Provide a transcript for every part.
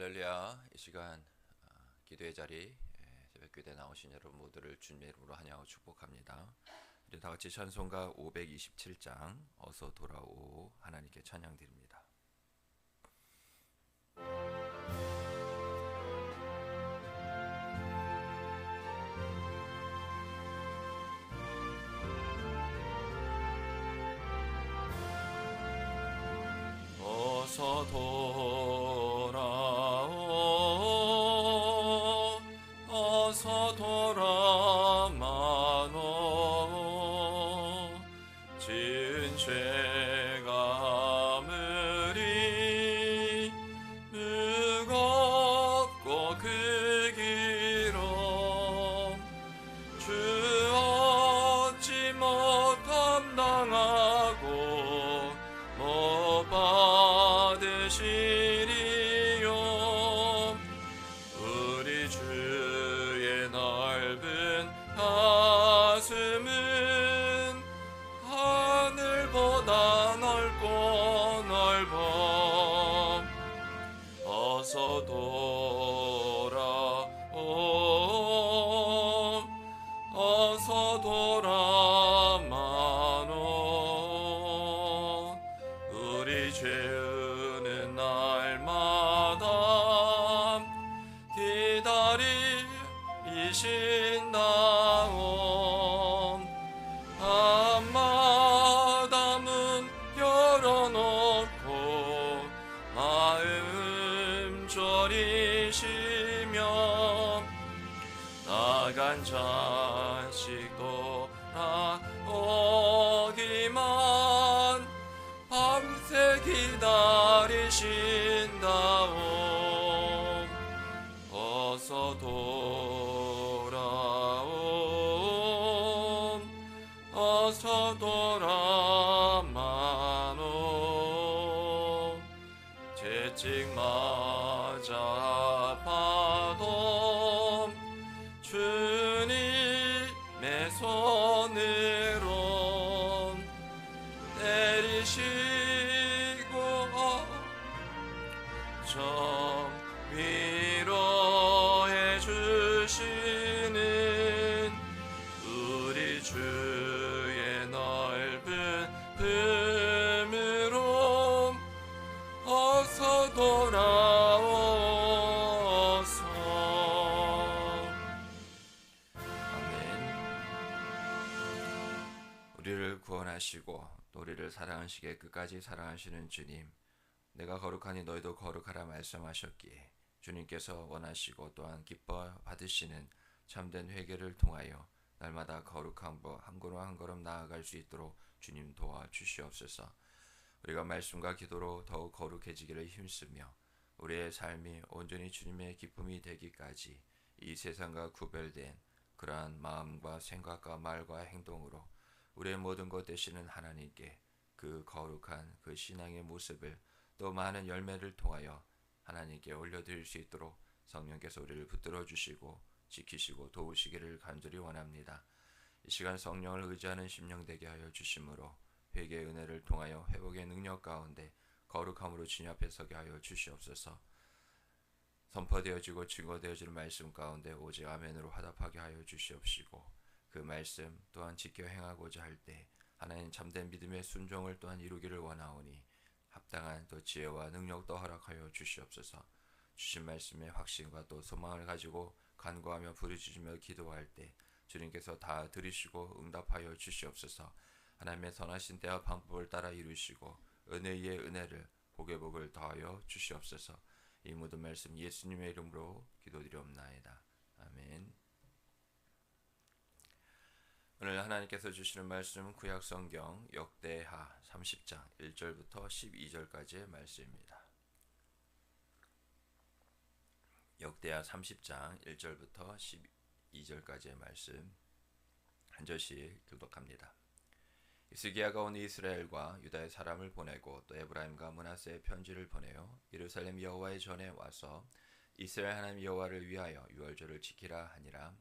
할렐루야. 이 시간 기도의 자리 새벽기도에 나오신 여러분 모두를 주님의 이름으로 환영하고 축복합니다. 우리 다 같이 찬송가 527장 어서 돌아오 하나님께 찬양 드립니다. 어서 돌아오 어서 돌아마노 지은 죄가 아무리 무겁고 그 길어 주 얻지 못함 당하고 못 받으시리요 우리 주의 넓은 가슴은 하늘보다 넓고 넓어 어서 돌아오 어서 돌아마노 우리 죄는 날마다 기다리신다오 밤마다 문 열어놓고 마음 졸이시며 나간 자식 돌아오기만 밤새 기다리신다오 어서 돌아오 어서 돌아마노 채찍 맞아 아파도 주님의 손으로 내리시고 정 위로해 주시는 우리 주의 넓은 품으로 어서 돌아오소. 아멘. 우리를 구원하시고 또 우리를 사랑하시기에 끝까지 사랑하시는 주님, 내가 거룩하니 너희도 거룩하라 말씀하셨기에 주님께서 원하시고 또한 기뻐 받으시는 참된 회개를 통하여 날마다 거룩함과 한 걸음 한 걸음 나아갈 수 있도록 주님 도와주시옵소서. 우리가 말씀과 기도로 더욱 거룩해지기를 힘쓰며 우리의 삶이 온전히 주님의 기쁨이 되기까지 이 세상과 구별된 그러한 마음과 생각과 말과 행동으로 우리의 모든 것 되시는 하나님께 그 거룩한 그 신앙의 모습을 또 많은 열매를 통하여 하나님께 올려드릴 수 있도록 성령께서 우리를 붙들어 주시고 지키시고 도우시기를 간절히 원합니다. 이 시간 성령을 의지하는 심령 되게 하여 주심으로 회개의 은혜를 통하여 회복의 능력 가운데 거룩함으로 주님 앞에 서게 하여 주시옵소서. 선포되어지고 증거되어지는 말씀 가운데 오직 아멘으로 화답하게 하여 주시옵시고 그 말씀 또한 지켜 행하고자 할 때 하나님 참된 믿음의 순종을 또한 이루기를 원하오니 합당한 또 지혜와 능력도 허락하여 주시옵소서. 주신 말씀의 확신과 또 소망을 가지고 간구하며 부르짖으며 기도할 때 주님께서 다 들으시고 응답하여 주시옵소서. 하나님의 선하신 때와 방법을 따라 이루시고 은혜의 은혜를 복의 복을 더하여 주시옵소서. 이 모든 말씀 예수님의 이름으로 기도드리옵나이다. 아멘. 오늘 하나님께서 주시는 말씀은 구약성경 역대하 30장 1절부터 12절까지의 말씀입니다. 역대하 30장 1절부터 12절까지의 말씀 한 절씩 교독합니다. 히스기야가 온 이스라엘과 유다의 사람을 보내고 또 에브라임과 므낫세의 편지를 보내어 예루살렘 여호와의 전에 와서 이스라엘 하나님 여호와를 위하여 유월절을 지키라 하니라.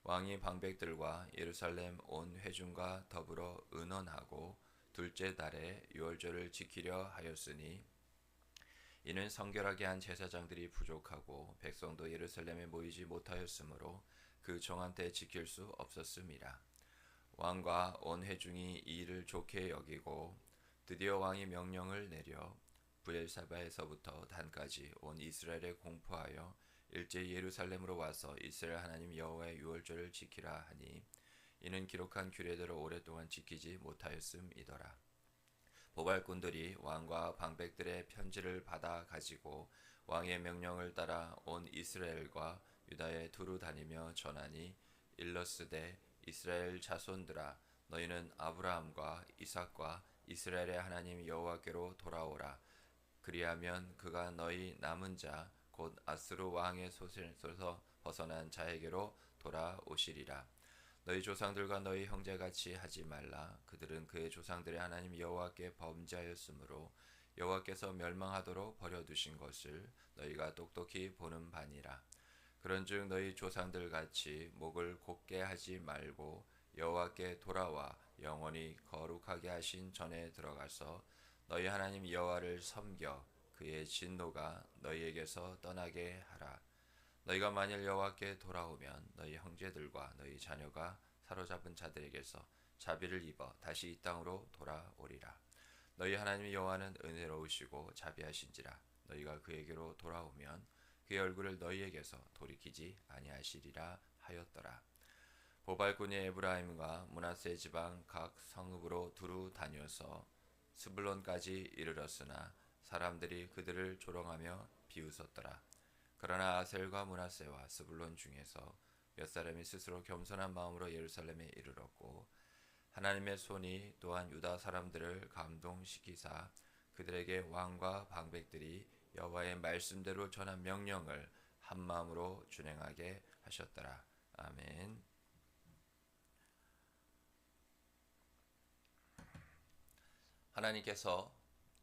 왕이 방백들과 예루살렘 온 회중과 더불어 의논하고 둘째 달에 유월절을 지키려 하였으니 이는 성결하게 한 제사장들이 부족하고 백성도 예루살렘에 모이지 못하였으므로 그 정한 때 지킬 수 없었음이라. 왕과 온 회중이 이 일을 좋게 여기고 드디어 왕이 명령을 내려 브엘사바에서부터 단까지 온 이스라엘에 공포하여 일제히 예루살렘으로 와서 이스라엘 하나님 여호와의 유월절을 지키라 하니 이는 기록한 규례대로 오랫동안 지키지 못하였음이더라. 보발꾼들이 왕과 방백들의 편지를 받아 가지고 왕의 명령을 따라 온 이스라엘과 유다에 두루 다니며 전하니 일러스되 이스라엘 자손들아 너희는 아브라함과 이삭과 이스라엘의 하나님 여호와께로 돌아오라. 그리하면 그가 너희 남은 자 곧 아스루 왕의 손에서 벗어난 자에게로 돌아오시리라. 너희 조상들과 너희 형제같이 하지 말라. 그들은 그의 조상들의 하나님 여호와께 범죄하였으므로 여호와께서 멸망하도록 버려두신 것을 너희가 똑똑히 보는 바니라. 그런즉 너희 조상들 같이 목을 곧게 하지 말고 여호와께 돌아와 영원히 거룩하게 하신 전에 들어가서 너희 하나님 여호와를 섬겨 그의 진노가 너희에게서 떠나게 하라. 너희가 만일 여호와께 돌아오면 너희 형제들과 너희 자녀가 사로잡은 자들에게서 자비를 입어 다시 이 땅으로 돌아오리라. 너희 하나님 여호와는 은혜로우시고 자비하신지라. 너희가 그에게로 돌아오면 그의 얼굴을 너희에게서 돌이키지 아니하시리라 하였더라. 보발꾼이 에브라임과 므낫세 지방 각 성읍으로 두루 다녀서 스불론까지 이르렀으나 사람들이 그들을 조롱하며 비웃었더라. 그러나 아셀과 므낫세와 스불론 중에서 몇 사람이 스스로 겸손한 마음으로 예루살렘에 이르렀고 하나님의 손이 또한 유다 사람들을 감동시키사 그들에게 왕과 방백들이 여호와의 말씀대로 전한 명령을 한 마음으로 준행하게 하셨더라. 아멘. 하나님께서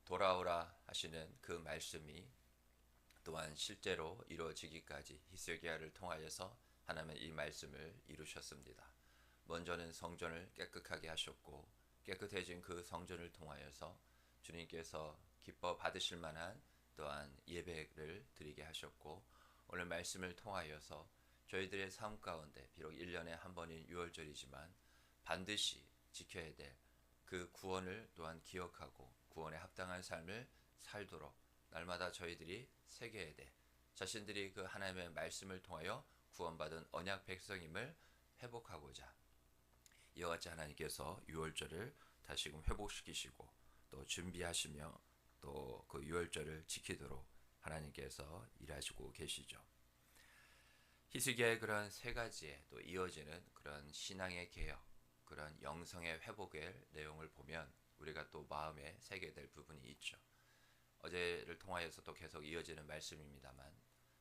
돌아오라 하시는 그 말씀이 또한 실제로 이루어지기까지 히스기야를 통하여서 하나님은 이 말씀을 이루셨습니다. 먼저는 성전을 깨끗하게 하셨고 깨끗해진 그 성전을 통하여서 주님께서 기뻐 받으실 만한 또한 예배를 드리게 하셨고 오늘 말씀을 통하여서 저희들의 삶 가운데 비록 1년에 한 번인 유월절이지만 반드시 지켜야 될 그 구원을 또한 기억하고 구원에 합당한 삶을 살도록 날마다 저희들이 새겨야 돼. 자신들이 그 하나님의 말씀을 통하여 구원받은 언약 백성임을 회복하고자 이와 같이 하나님께서 유월절을 다시금 회복시키시고 또 준비하시며 또 그 유월절을 지키도록 하나님께서 일하시고 계시죠. 히스기야의 그런 세 가지에 또 이어지는 그런 신앙의 개혁, 그런 영성의 회복의 내용을 보면 우리가 또 마음에 새게 될 부분이 있죠. 어제를 통하여서도 계속 이어지는 말씀입니다만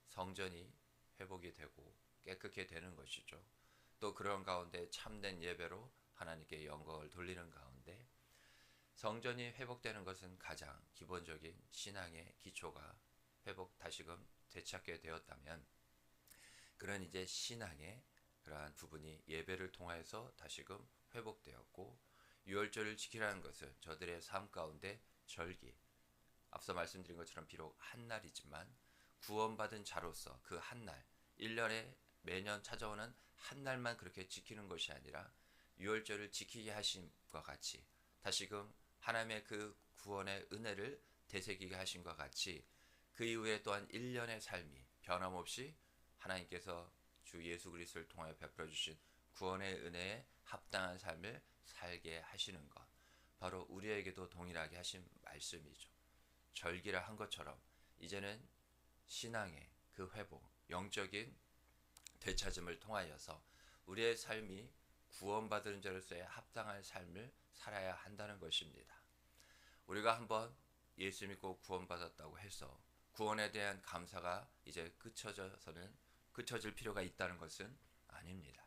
성전이 회복이 되고 깨끗게 되는 것이죠. 또 그런 가운데 참된 예배로 하나님께 영광을 돌리는 가운데 성전이 회복되는 것은 가장 기본적인 신앙의 기초가 회복 다시금 되찾게 되었다면 그런 이제 신앙의 그러한 부분이 예배를 통하여서 다시금 회복되었고 유월절을 지키라는 것은 저들의 삶 가운데 절기 앞서 말씀드린 것처럼 비록 한 날이지만 구원받은 자로서 그 한 날 1년에 매년 찾아오는 한 날만 그렇게 지키는 것이 아니라 유월절을 지키게 하심과 같이 다시금 하나님의 그 구원의 은혜를 되새기게 하심과 같이 그 이후에 또한 1년의 삶이 변함없이 하나님께서 주 예수 그리스도를 통하여 베풀어 주신 구원의 은혜에 합당한 삶을 살게 하시는 것 바로 우리에게도 동일하게 하신 말씀이죠. 절기를 한 것처럼 이제는 신앙의 그 회복, 영적인 되찾음을 통하여서 우리의 삶이 구원받은 자로서의 합당한 삶을 살아야 한다는 것입니다. 우리가 한번 예수 믿고 구원받았다고 해서 구원에 대한 감사가 이제 그쳐질 필요가 있다는 것은 아닙니다.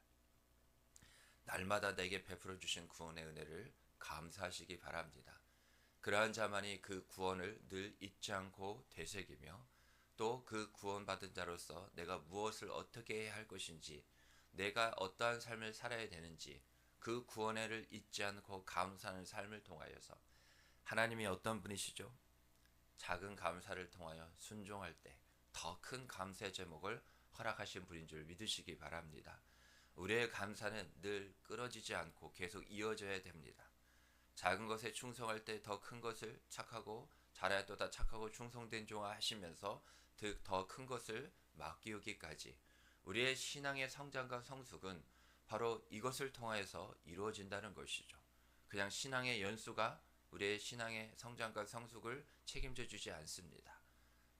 날마다 내게 베풀어 주신 구원의 은혜를 감사하시기 바랍니다. 그러한 자만이 그 구원을 늘 잊지 않고 되새기며 또 그 구원받은 자로서 내가 무엇을 어떻게 해야 할 것인지 내가 어떠한 삶을 살아야 되는지 그 구원을 잊지 않고 감사하는 삶을 통하여서 하나님이 어떤 분이시죠? 작은 감사를 통하여 순종할 때 더 큰 감사의 제목을 허락하신 분인 줄 믿으시기 바랍니다. 우리의 감사는 늘 끊어지지 않고 계속 이어져야 됩니다. 작은 것에 충성할 때 더 큰 것을 착하고 잘하였도다 착하고 충성된 종아 하시면서 더 큰 것을 맡기우기까지 우리의 신앙의 성장과 성숙은 바로 이것을 통하여서 이루어진다는 것이죠. 그냥 신앙의 연수가 우리의 신앙의 성장과 성숙을 책임져 주지 않습니다.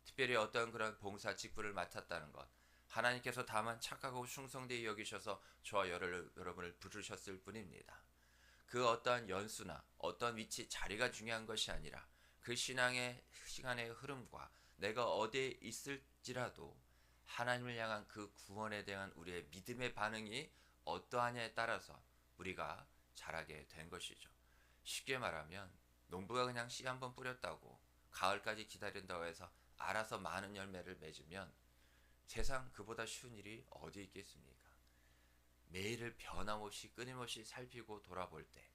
특별히 어떤 그런 봉사 직분을 맡았다는 것, 하나님께서 다만 착하고 충성되이 여기셔서 저와 여러분을 부르셨을 뿐입니다. 그 어떠한 연수나 어떤 위치, 자리가 중요한 것이 아니라 그 신앙의 시간의 흐름과 내가 어디에 있을지라도 하나님을 향한 그 구원에 대한 우리의 믿음의 반응이 어떠하냐에 따라서 우리가 자라게 된 것이죠. 쉽게 말하면 농부가 그냥 씨 한번 뿌렸다고 가을까지 기다린다고 해서 알아서 많은 열매를 맺으면 세상 그보다 쉬운 일이 어디 있겠습니까? 매일을 변함없이 끊임없이 살피고 돌아볼 때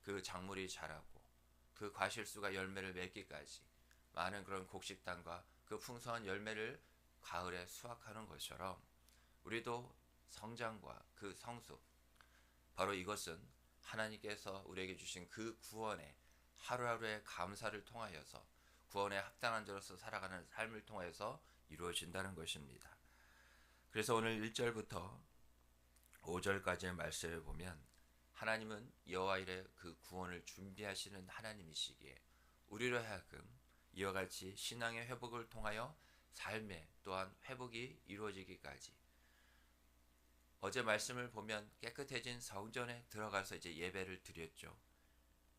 그 작물이 자라고 그 과실수가 열매를 맺기까지 많은 그런 곡식단과 그 풍성한 열매를 가을에 수확하는 것처럼 우리도 성장과 그 성숙, 바로 이것은 하나님께서 우리에게 주신 그 구원의 하루하루의 감사를 통하여서 구원에 합당한 자로서 살아가는 삶을 통해서 이루어진다는 것입니다. 그래서 오늘 1절부터 5절까지의 말씀을 보면 하나님은 여호와 일의 그 구원을 준비하시는 하나님이시기에 우리로 하여금 이와 같이 신앙의 회복을 통하여 삶의 또한 회복이 이루어지기까지 어제 말씀을 보면 깨끗해진 성전에 들어가서 이제 예배를 드렸죠.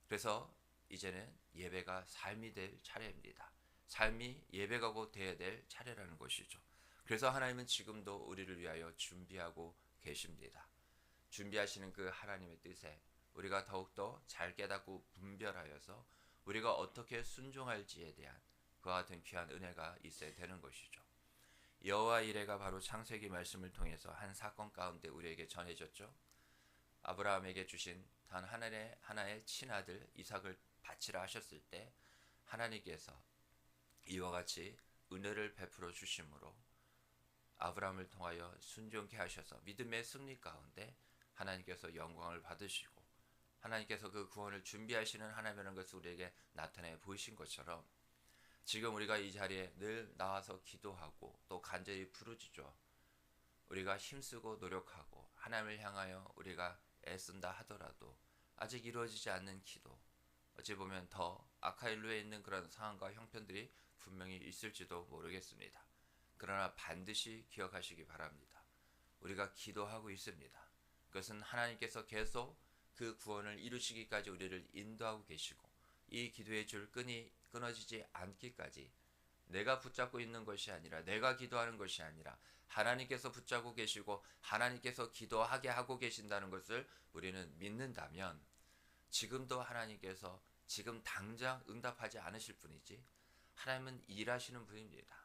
그래서 이제는 예배가 삶이 될 차례입니다. 삶이 예배가 곧 되어야 될 차례라는 것이죠. 그래서 하나님은 지금도 우리를 위하여 준비하고 계십니다. 준비하시는 그 하나님의 뜻에 우리가 더욱더 잘 깨닫고 분별하여서 우리가 어떻게 순종할지에 대한 그와 같은 귀한 은혜가 있어야 되는 것이죠. 여호와 이레가 바로 창세기 말씀을 통해서 한 사건 가운데 우리에게 전해졌죠. 아브라함에게 주신 단 하나의 친아들 이삭을 바치라 하셨을 때 하나님께서 이와 같이 은혜를 베풀어 주심으로 아브라함을 통하여 순종케 하셔서 믿음의 승리 가운데 하나님께서 영광을 받으시고 하나님께서 그 구원을 준비하시는 하나님이라는 것을 우리에게 나타내 보이신 것처럼 지금 우리가 이 자리에 늘 나와서 기도하고 또 간절히 부르짖어 우리가 힘쓰고 노력하고 하나님을 향하여 우리가 애쓴다 하더라도 아직 이루어지지 않는 기도, 어찌 보면 더 아카일로에 있는 그런 상황과 형편들이 분명히 있을지도 모르겠습니다. 그러나 반드시 기억하시기 바랍니다. 우리가 기도하고 있습니다. 그것은 하나님께서 계속 그 구원을 이루시기까지 우리를 인도하고 계시고 이 기도의 줄끈이 끊어지지 않기까지 내가 붙잡고 있는 것이 아니라 내가 기도하는 것이 아니라 하나님께서 붙잡고 계시고 하나님께서 기도하게 하고 계신다는 것을 우리는 믿는다면 지금도 하나님께서 지금 당장 응답하지 않으실 뿐이지 하나님은 일하시는 분입니다.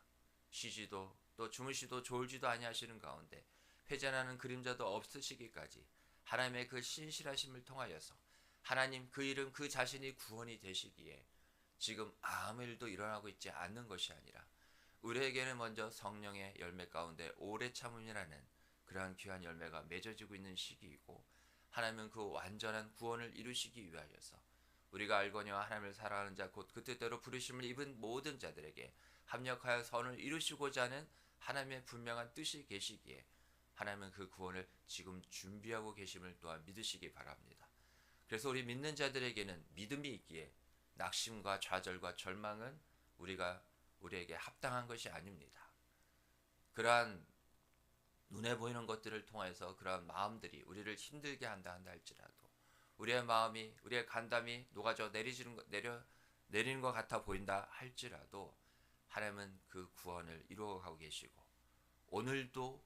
쉬지도 또 주무시도 졸지도 아니하시는 가운데 회전하는 그림자도 없으시기까지 하나님의 그 신실하심을 통하여서 하나님 그 이름 그 자신이 구원이 되시기에 지금 아무 일도 일어나고 있지 않는 것이 아니라 우리에게는 먼저 성령의 열매 가운데 오래 참음이라는 그러한 귀한 열매가 맺어지고 있는 시기이고 하나님은 그 완전한 구원을 이루시기 위하여서 우리가 알거니와 하나님을 사랑하는 자 곧 그 뜻대로 부르심을 입은 모든 자들에게 합력하여 선을 이루시고자 하는 하나님의 분명한 뜻이 계시기에 하나님은 그 구원을 지금 준비하고 계심을 또한 믿으시기 바랍니다. 그래서 우리 믿는 자들에게는 믿음이 있기에 낙심과 좌절과 절망은 우리에게 합당한 것이 아닙니다. 그러한 눈에 보이는 것들을 통해서 그러한 마음들이 우리를 힘들게 한다 할지라도 우리의 마음이 우리의 간담이 녹아져 내리는 것 같아 보인다 할지라도 하나님은 그 구원을 이루어가고 계시고 오늘도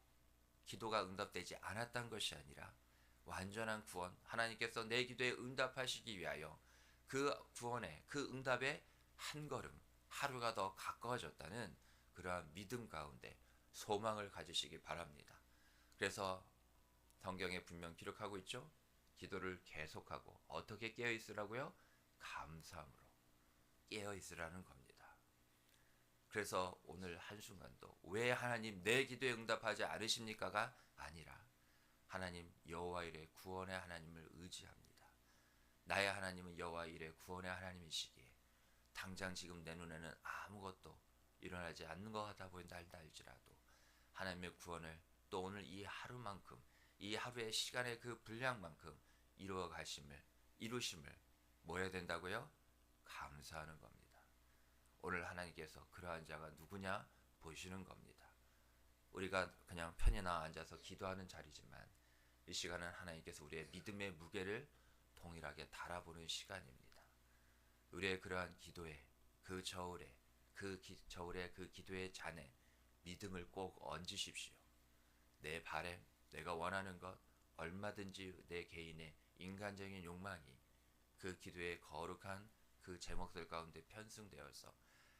기도가 응답되지 않았던 것이 아니라 완전한 구원 하나님께서 내 기도에 응답하시기 위하여 그 구원의 그 응답의 한 걸음 하루가 더 가까워졌다는 그러한 믿음 가운데 소망을 가지시기 바랍니다. 그래서 성경에 분명 기록하고 있죠. 기도를 계속하고 어떻게 깨어있으라고요? 감사함으로 깨어있으라는 겁니다. 그래서 오늘 한순간도 왜 하나님 내 기도에 응답하지 않으십니까가 아니라 하나님 여호와 일의 구원의 하나님을 의지합니다. 나의 하나님은 여호와 일의 구원의 하나님이시기에 당장 지금 내 눈에는 아무것도 일어나지 않는 것 같아 보인다 할지라도 하나님의 구원을 또 오늘 이 하루만큼 이 하루의 시간의 그 분량만큼 이루심을 뭐 해야 된다고요? 감사하는 겁니다. 오늘 하나님께서 그러한 자가 누구냐 보시는 겁니다. 우리가 그냥 편히나 앉아서 기도하는 자리지만 이 시간은 하나님께서 우리의 믿음의 무게를 동일하게 달아보는 시간입니다. 우리의 그러한 기도에 그 저울에 저울의 그 기도의 잔에 믿음을 꼭 얹으십시오. 내 바램, 내가 원하는 것, 얼마든지 내 개인의 인간적인 욕망이 그 기도의 거룩한 그 제목들 가운데 편승되어서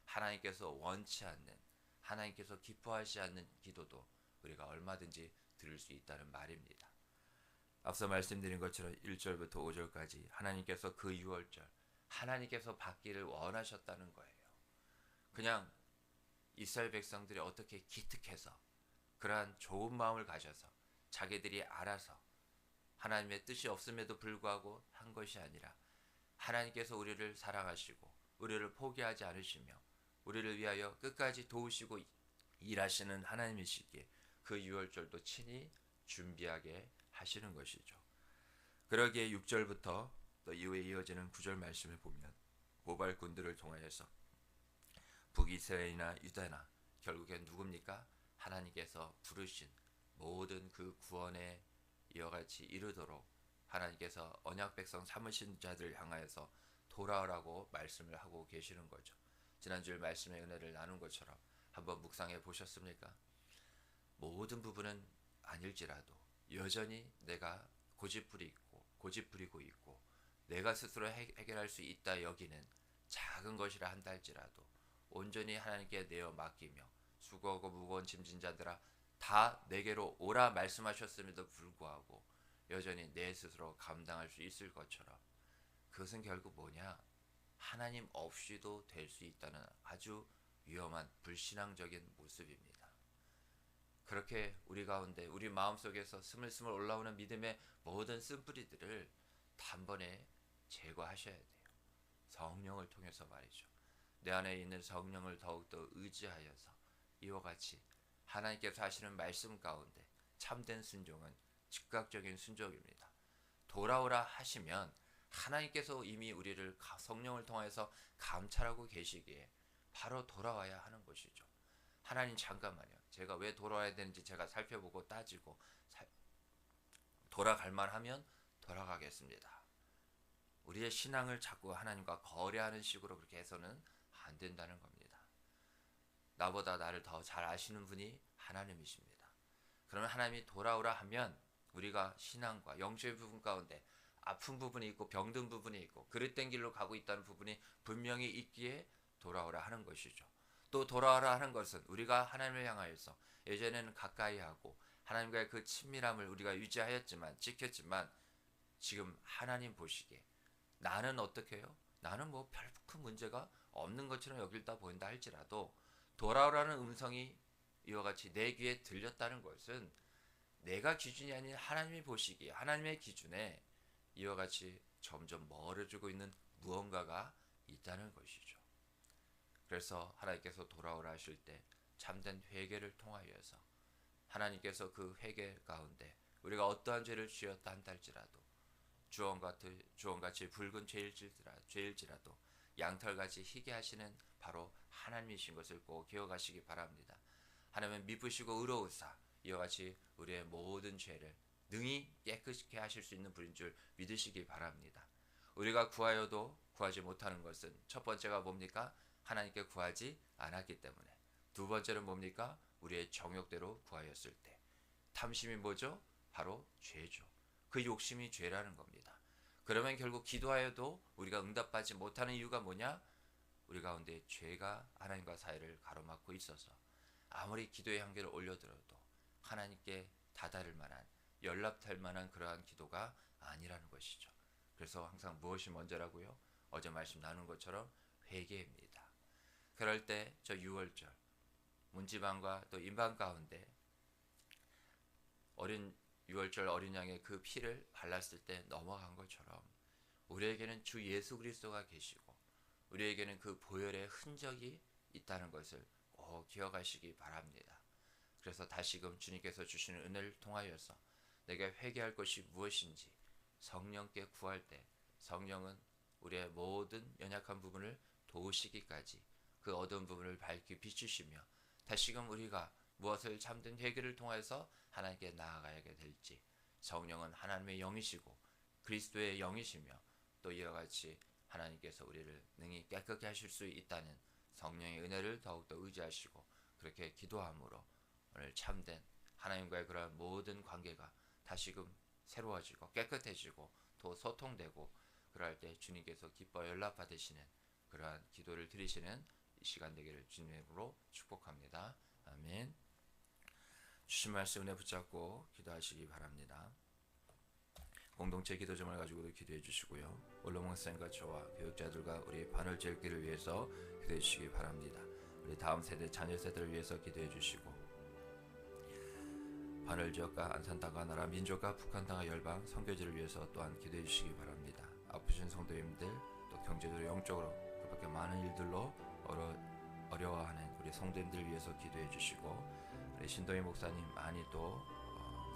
하나님께서 원치 않는, 하나님께서 기뻐하지 않는 기도도 우리가 얼마든지 들을 수 있다는 말입니다. 앞서 말씀드린 것처럼 1절부터 5절까지 하나님께서 그 6월절 하나님께서 받기를 원하셨다는 거예요. 그냥 이스라엘 백성들이 어떻게 기특해서 그러한 좋은 마음을 가져서 자기들이 알아서 하나님의 뜻이 없음에도 불구하고 한 것이 아니라 하나님께서 우리를 사랑하시고 우리를 포기하지 않으시며 우리를 위하여 끝까지 도우시고 일하시는 하나님이시기에 그 6월절도 친히 준비하게 하시는 것이죠. 그러기에 6절부터 또 이후에 이어지는 9절 말씀을 보면 모발꾼들을 통하여서 북이스라엘이나 유다나 결국엔 누굽니까? 하나님께서 부르신 모든 그 구원에 이와 같이 이르도록 하나님께서 언약 백성 삼으신 자들 향하여서 돌아오라고 말씀을 하고 계시는 거죠. 지난주에 말씀의 은혜를 나눈 것처럼 한번 묵상해 보셨습니까? 모든 부분은 아닐지라도 여전히 내가 고집부리고 있고 내가 스스로 해결할 수 있다 여기는 작은 것이라 한다 할지라도 온전히 하나님께 내어 맡기며 수고하고 무거운 짐진 자들아 다 내게로 오라 말씀하셨음에도 불구하고 여전히 내 스스로 감당할 수 있을 것처럼 그것은 결국 뭐냐? 하나님 없이도 될 수 있다는 아주 위험한 불신앙적인 모습입니다. 그렇게 우리 가운데 우리 마음속에서 스물스물 올라오는 믿음의 모든 쓴뿌리들을 단번에 제거하셔야 돼요. 성령을 통해서 말이죠. 내 안에 있는 성령을 더욱더 의지하여서 이와 같이 하나님께서 하시는 말씀 가운데 참된 순종은 즉각적인 순종입니다. 돌아오라 하시면 하나님께서 이미 우리를 성령을 통해서 감찰하고 계시기에 바로 돌아와야 하는 것이죠. 하나님 잠깐만요. 제가 왜 돌아와야 되는지 제가 살펴보고 따지고 돌아갈 만하면 돌아가겠습니다. 우리의 신앙을 자꾸 하나님과 거래하는 식으로 그렇게 해서는 안 된다는 겁니다. 나보다 나를 더 잘 아시는 분이 하나님이십니다. 그러면 하나님이 돌아오라 하면 우리가 신앙과 영적인 부분 가운데 아픈 부분이 있고 병든 부분이 있고 그릇된 길로 가고 있다는 부분이 분명히 있기에 돌아오라 하는 것이죠. 또 돌아오라 하는 것은 우리가 하나님을 향하여서 예전에는 가까이 하고 하나님과의 그 친밀함을 우리가 유지하였지만 지켰지만 지금 하나님 보시기에 나는 어떻게 해요? 나는 뭐 별 큰 문제가 없는 것처럼 여길다 보인다 할지라도 돌아오라는 음성이 이와 같이 내 귀에 들렸다는 것은 내가 기준이 아닌 하나님이 보시기에 하나님의 기준에 이와 같이 점점 멀어지고 있는 무언가가 있다는 것이죠. 그래서 하나님께서 돌아오라 하실 때 참된 회개를 통하여서 하나님께서 그 회개 가운데 우리가 어떠한 죄를 지었다 한다 할지라도 주홍같이 붉은 죄일지라도 양털같이 희게 하시는 바로 하나님이신 것을 꼭 기억하시기 바랍니다. 하나님은 미쁘시고 의로우사 이와 같이 우리의 모든 죄를 능히 깨끗게 하실 수 있는 분인 줄 믿으시기 바랍니다. 우리가 구하여도 구하지 못하는 것은 첫 번째가 뭡니까? 하나님께 구하지 않았기 때문에. 두 번째는 뭡니까? 우리의 정욕대로 구하였을 때. 탐심이 뭐죠? 바로 죄죠. 그 욕심이 죄라는 겁니다. 그러면 결국 기도하여도 우리가 응답받지 못하는 이유가 뭐냐? 우리 가운데 죄가 하나님과 사이를 가로막고 있어서 아무리 기도의 향기를 올려들어도 하나님께 다다를 만한 연락될 만한 그러한 기도가 아니라는 것이죠. 그래서 항상 무엇이 먼저라고요? 어제 말씀 나눈 것처럼 회개입니다. 그럴 때 저 유월절 문지방과 또 임방 가운데 어린 유월절 어린 양의 그 피를 발랐을 때 넘어간 것처럼 우리에게는 주 예수 그리스도가 계시고 우리에게는 그 보혈의 흔적이 있다는 것을 꼭 기억하시기 바랍니다. 그래서 다시금 주님께서 주시는 은혜를 통하여서 내가 회개할 것이 무엇인지 성령께 구할 때 성령은 우리의 모든 연약한 부분을 도우시기까지 그 어두운 부분을 밝히 비추시며 다시금 우리가 무엇을 참된 회개를 통해서 하나님께 나아가게 될지 성령은 하나님의 영이시고 그리스도의 영이시며 또 이와 같이 하나님께서 우리를 능히 깨끗게 하실 수 있다는 성령의 은혜를 더욱더 의지하시고 그렇게 기도함으로 오늘 참된 하나님과의 그러한 모든 관계가 다시금 새로워지고 깨끗해지고 또 소통되고 그럴 때 주님께서 기뻐 연락받으시는 그러한 기도를 드리시는 이 시간 되기를 주님으로 축복합니다. 아멘. 주신 말씀 은혜 붙잡고 기도하시기 바랍니다. 공동체 기도점을 가지고도 기도해 주시고요. 원로 목사님과 저와 교육자들과 우리 반월절기를 위해서 기도해 주시기 바랍니다. 우리 다음 세대 자녀 세대를 위해서 기도해 주시고 반월 지역과 안산 땅과 나라 민족과 북한 땅과 열방 선교지를 위해서 또한 기도해 주시기 바랍니다. 아프신 성도님들 또 경제적으로 영적으로 그밖에 많은 일들로 어려워하는 우리 성도님들 위해서 기도해 주시고 우리 신동희 목사님 많이 또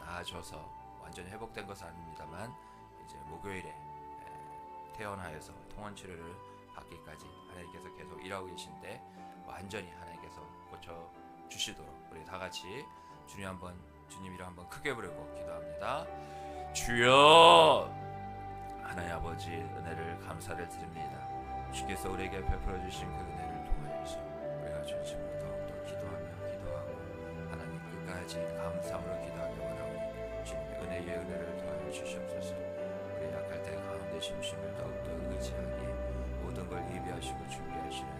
나아져서 완전히 회복된 것은 아닙니다만 이제 목요일에 퇴원하여서 통원 치료를 받기까지 하나님께서 계속 일하고 계신데 완전히 하나님께서 고쳐 주시도록 우리 다 같이 주님 이름 한번 크게 부르고 기도합니다. 주여 하나님 아버지 은혜를 감사를 드립니다. 주께서 우리에게 베풀어 주신 그 은혜를 통하여서 우리가 진심으로 더욱더 기도하고 하나님 끝까지 감사함으로 기도하기 원하오니 주님의 은혜의 은혜를 더하여 주시옵소서. 우리 약할 때 가운데 심심을 더욱더 의지하기에 모든 걸 예비하시고 준비하시는